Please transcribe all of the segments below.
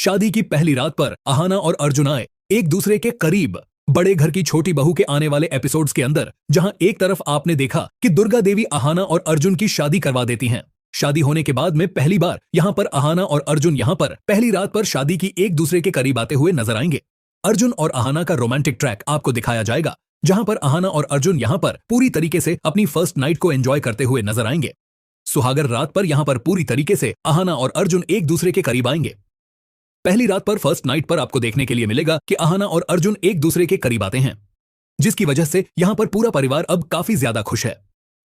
शादी की पहली रात पर अहाना और अर्जुन आए एक दूसरे के करीब। बड़े घर की छोटी बहू के आने वाले एपिसोड्स के अंदर जहां एक तरफ आपने देखा कि दुर्गा देवी अहाना और अर्जुन की शादी करवा देती हैं। शादी होने के बाद में पहली बार यहां पर अहाना और अर्जुन यहां पर पहली रात पर शादी की एक दूसरे के करीब आते हुए नजर आएंगे। अर्जुन और अहाना का रोमांटिक ट्रैक आपको दिखाया जाएगा, जहां पर अहाना और अर्जुन यहां पर पूरी तरीके से अपनी फर्स्ट नाइट को एंजॉय करते हुए नजर आएंगे। सुहागर रात पर यहां पर पूरी तरीके से अहाना और अर्जुन एक दूसरे के करीब आएंगे। पहली रात पर फर्स्ट नाइट पर आपको देखने के लिए मिलेगा कि अहाना और अर्जुन एक दूसरे के करीब आते हैं, जिसकी वजह से यहां पर पूरा परिवार अब काफी ज्यादा खुश है,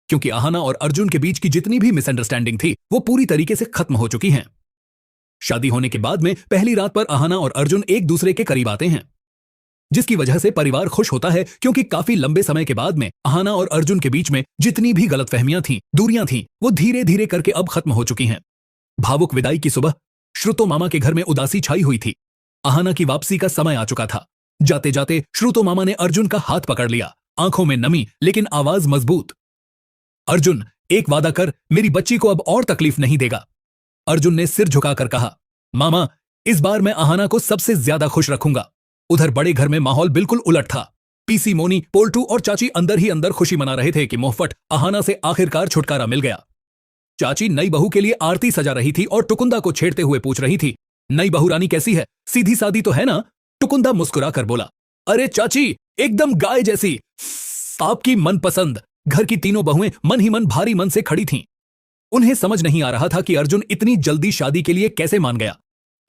क्योंकि अहाना और अर्जुन के बीच की जितनी भी मिसअंडरस्टैंडिंग थी वो पूरी तरीके से खत्म हो चुकी हैं। शादी होने के बाद में पहली रात पर अहाना और अर्जुन एक दूसरे के करीब आते हैं, जिसकी वजह से परिवार खुश होता है, क्योंकि काफी लंबे समय के बाद में अहाना और अर्जुन के बीच में जितनी भी गलतफहमियां थीं, दूरियां थीं, वो धीरे धीरे करके अब खत्म हो चुकी हैं। भावुक विदाई की सुबह श्रुतो मामा के घर में उदासी छाई हुई थी। अहाना की वापसी का समय आ चुका था। जाते जाते श्रुतो मामा ने अर्जुन का हाथ पकड़ लिया, आंखों में नमी लेकिन आवाज मजबूत। अर्जुन, एक वादा कर, मेरी बच्ची को अब और तकलीफ नहीं देगा। अर्जुन ने सिर झुकाकर कहा, मामा, इस बार मैं अहाना को सबसे ज्यादा खुश रखूंगा। उधर बड़े घर में माहौल बिल्कुल उलट था। पीसी, मोनी, पोल्टू और चाची अंदर ही अंदर खुशी मना रहे थे कि मोहफट अहाना से आखिरकार छुटकारा मिल गया। चाची नई बहू के लिए आरती सजा रही थी और टुकुंदा को छेड़ते हुए पूछ रही थी, नई बहू रानी कैसी है, सीधी सादी तो है ना? टुकुंदा मुस्कुराकर बोला, अरे चाची, एकदम गाय जैसी। आपकी मनपसंद। घर की तीनों बहुएं मन ही मन भारी मन से खड़ी थीं। उन्हें समझ नहीं आ रहा था कि अर्जुन इतनी जल्दी शादी के लिए कैसे मान गया।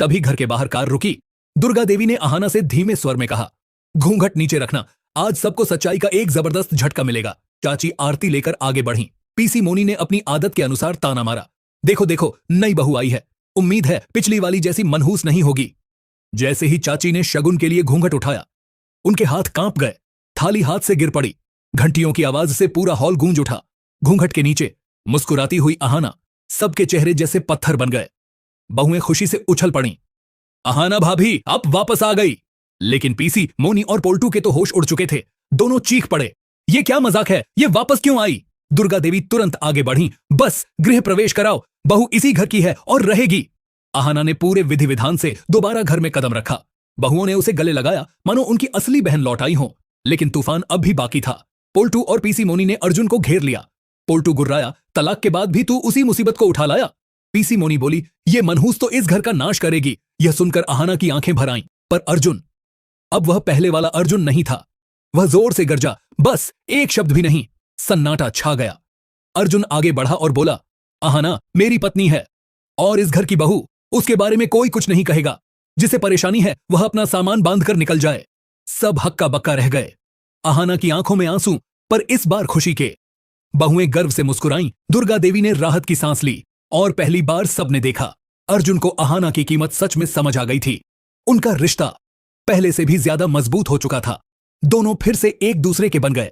तभी घर के बाहर कार रुकी। दुर्गा देवी ने अहाना से धीमे स्वर में कहा, घूंघट नीचे रखना, आज सबको सच्चाई का एक जबरदस्त झटका मिलेगा। चाची आरती लेकर आगे बढ़ी। पीसी मोनी ने अपनी आदत के अनुसार ताना मारा, देखो देखो, नई बहू आई है, उम्मीद है पिछली वाली जैसी मनहूस नहीं होगी। जैसे ही चाची ने शगुन के लिए घूंघट उठाया, उनके हाथ कांप गए, थाली हाथ से गिर पड़ी। घंटियों की आवाज से पूरा हॉल गूंज उठा। घूंघट के नीचे मुस्कुराती हुई अहाना, सबके चेहरे जैसे पत्थर बन गए। बहुएं खुशी से उछल पड़ी, अहाना भाभी आप वापस आ गई। लेकिन पीसी, मोनी और पोल्टू के तो होश उड़ चुके थे। दोनों चीख पड़े, ये क्या मजाक है, ये वापस क्यों आई? दुर्गा देवी तुरंत आगे बढ़ी, बस गृह प्रवेश कराओ, बहू इसी घर की है और रहेगी। अहाना ने पूरे विधि विधान से दोबारा घर में कदम रखा। बहुओं ने उसे गले लगाया मानो उनकी असली बहन लौट आई हो, लेकिन तूफान अब भी बाकी था। पोल्टू और पीसी मोनी ने अर्जुन को घेर लिया। पोल्टू गुर्राया, तलाक के बाद भी तू उसी मुसीबत को उठा लाया। पीसी मोनी बोली, ये मनहूस तो इस घर का नाश करेगी। यह सुनकर अहाना की आंखें भर आईं। पर अर्जुन, अब वह पहले वाला अर्जुन नहीं था। वह जोर से गरजा, बस एक शब्द भी नहीं। सन्नाटा छा गया। अर्जुन आगे बढ़ा और बोला, अहाना मेरी पत्नी है और इस घर की बहू, उसके बारे में कोई कुछ नहीं कहेगा। जिसे परेशानी है वह अपना सामान बांधकर निकल जाए। सब हक्का बक्का रह गए। अहाना की आंखों में आंसू, पर इस बार खुशी के। बहुएं गर्व से मुस्कुराईं। दुर्गा देवी ने राहत की सांस ली और पहली बार सबने देखा, अर्जुन को अहाना की कीमत सच में समझ आ गई थी। उनका रिश्ता पहले से भी ज्यादा मजबूत हो चुका था। दोनों फिर से एक दूसरे के बन गए।